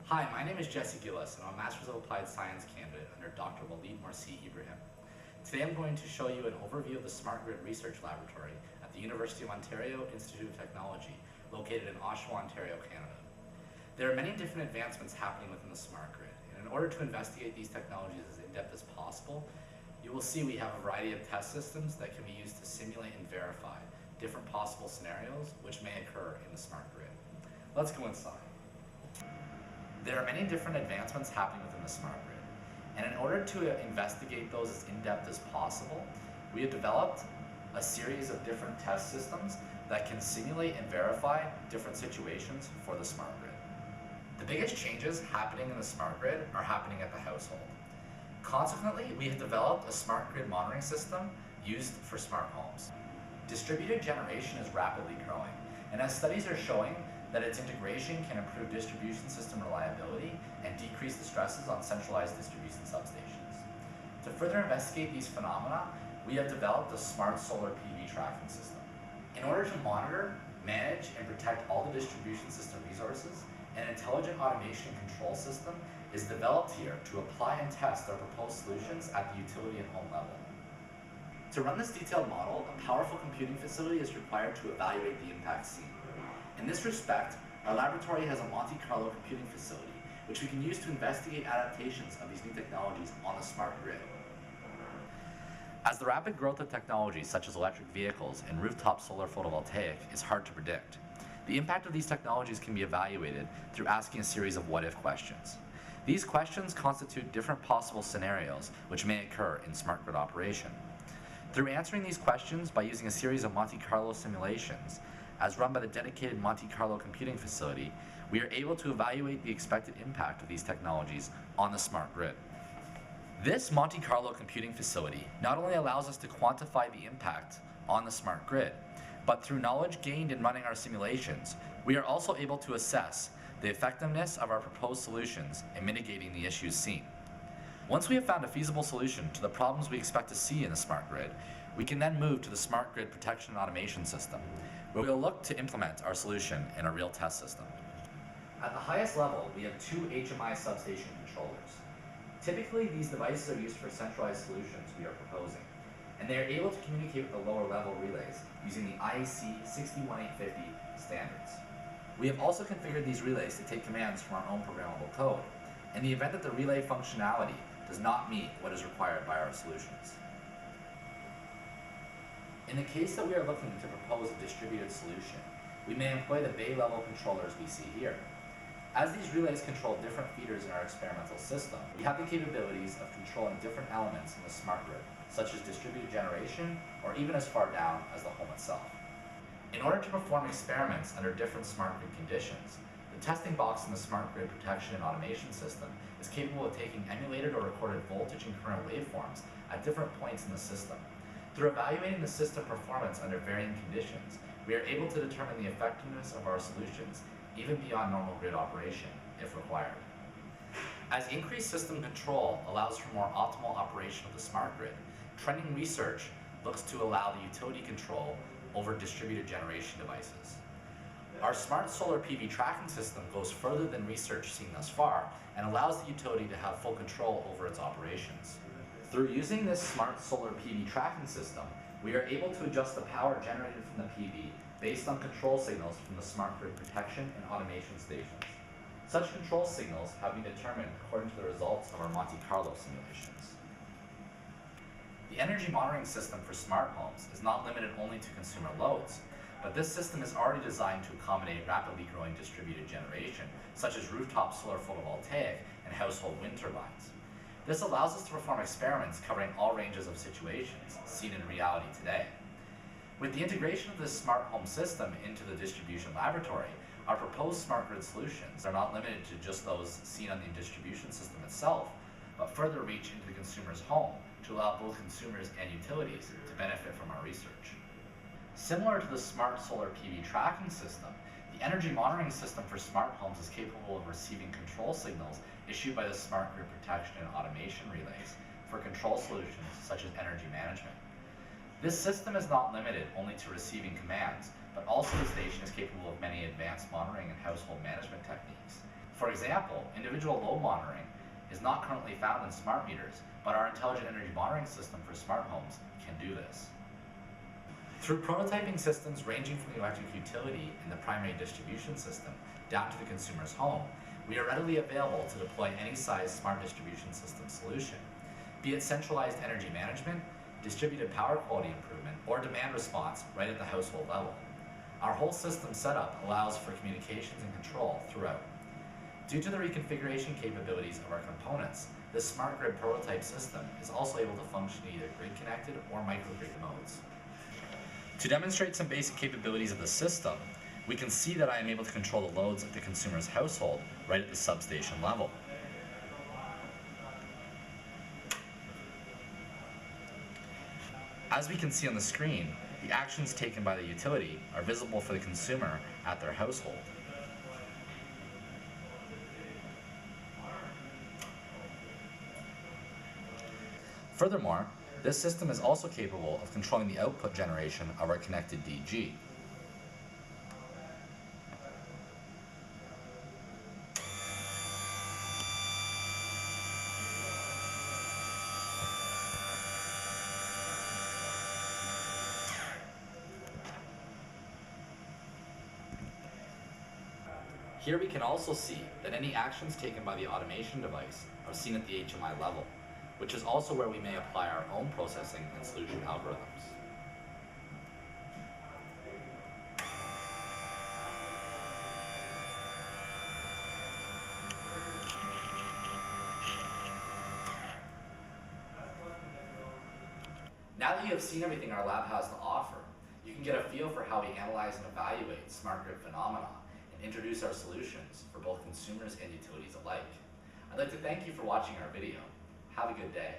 Hi, my name is Jesse Gillis, and I'm a Masters of Applied Science candidate under Dr. Walid Marsi Ibrahim. Today I'm going to show you an overview of the Smart Grid Research Laboratory at the University of Ontario Institute of Technology, located in Oshawa, Ontario, Canada. There are many different advancements happening within the Smart Grid, and in order to investigate these technologies as in-depth as possible, you will see we have a variety of test systems that can be used to simulate and verify different possible scenarios which may occur in the Smart Grid. Let's go inside. There are many different advancements happening within the Smart Grid, and in order to investigate those as in-depth as possible, we have developed a series of different test systems that can simulate and verify different situations for the Smart Grid. The biggest changes happening in the Smart Grid are happening at the household. Consequently, we have developed a Smart Grid monitoring system used for smart homes. Distributed generation is rapidly growing, and as studies are showing, that its integration can improve distribution system reliability and decrease the stresses on centralized distribution substations. To further investigate these phenomena, we have developed a smart solar PV tracking system. In order to monitor, manage, and protect all the distribution system resources, an intelligent automation control system is developed here to apply and test our proposed solutions at the utility and home level. To run this detailed model, a powerful computing facility is required to evaluate the impact seen. In this respect, our laboratory has a Monte Carlo computing facility, which we can use to investigate adaptations of these new technologies on the Smart Grid. As the rapid growth of technologies such as electric vehicles and rooftop solar photovoltaic is hard to predict, the impact of these technologies can be evaluated through asking a series of what-if questions. These questions constitute different possible scenarios which may occur in Smart Grid operation. Through answering these questions by using a series of Monte Carlo simulations, as run by the dedicated Monte Carlo computing facility, we are able to evaluate the expected impact of these technologies on the Smart Grid. This Monte Carlo computing facility not only allows us to quantify the impact on the Smart Grid, but through knowledge gained in running our simulations, we are also able to assess the effectiveness of our proposed solutions in mitigating the issues seen. Once we have found a feasible solution to the problems we expect to see in the Smart Grid, we can then move to the Smart Grid Protection and Automation System, where we will look to implement our solution in a real test system. At the highest level, we have two HMI substation controllers. Typically, these devices are used for centralized solutions we are proposing, and they are able to communicate with the lower level relays using the IEC 61850 standards. We have also configured these relays to take commands from our own programmable code, in the event that the relay functionality does not meet what is required by our solutions. In the case that we are looking to propose a distributed solution, we may employ the bay level controllers we see here. As these relays control different feeders in our experimental system, we have the capabilities of controlling different elements in the Smart Grid, such as distributed generation, or even as far down as the home itself. In order to perform experiments under different Smart Grid conditions, the testing box in the Smart Grid Protection and Automation System is capable of taking emulated or recorded voltage and current waveforms at different points in the system. Through evaluating the system performance under varying conditions, we are able to determine the effectiveness of our solutions even beyond normal grid operation, if required. As increased system control allows for more optimal operation of the Smart Grid, trending research looks to allow the utility control over distributed generation devices. Our smart solar PV tracking system goes further than research seen thus far and allows the utility to have full control over its operations. Through using this smart solar PV tracking system, we are able to adjust the power generated from the PV based on control signals from the Smart Grid Protection and Automation stations. Such control signals have been determined according to the results of our Monte Carlo simulations. The energy monitoring system for smart homes is not limited only to consumer loads, but this system is already designed to accommodate rapidly growing distributed generation, such as rooftop solar photovoltaic and household wind turbines. This allows us to perform experiments covering all ranges of situations seen in reality today. With the integration of this smart home system into the distribution laboratory, our proposed Smart Grid solutions are not limited to just those seen on the distribution system itself, but further reach into the consumer's home to allow both consumers and utilities to benefit from our research. Similar to the smart solar PV tracking system, the energy monitoring system for smart homes is capable of receiving control signals issued by the Smart Grid Protection and Automation relays for control solutions such as energy management. This system is not limited only to receiving commands, but also the station is capable of many advanced monitoring and household management techniques. For example, individual load monitoring is not currently found in smart meters, but our intelligent energy monitoring system for smart homes can do this. Through prototyping systems ranging from the electric utility and the primary distribution system down to the consumer's home, we are readily available to deploy any size smart distribution system solution, be it centralized energy management, distributed power quality improvement, or demand response right at the household level. Our whole system setup allows for communications and control throughout. Due to the reconfiguration capabilities of our components, this smart grid prototype system is also able to function in either grid-connected or microgrid modes. To demonstrate some basic capabilities of the system, we can see that I am able to control the loads of the consumer's household right at the substation level. As we can see on the screen, the actions taken by the utility are visible for the consumer at their household. Furthermore, this system is also capable of controlling the output generation of our connected DG. Here we can also see that any actions taken by the automation device are seen at the HMI level, which is also where we may apply our own processing and solution algorithms. Now that you have seen everything our lab has to offer, you can get a feel for how we analyze and evaluate smart grid phenomena and introduce our solutions for both consumers and utilities alike. I'd like to thank you for watching our video. Have a good day.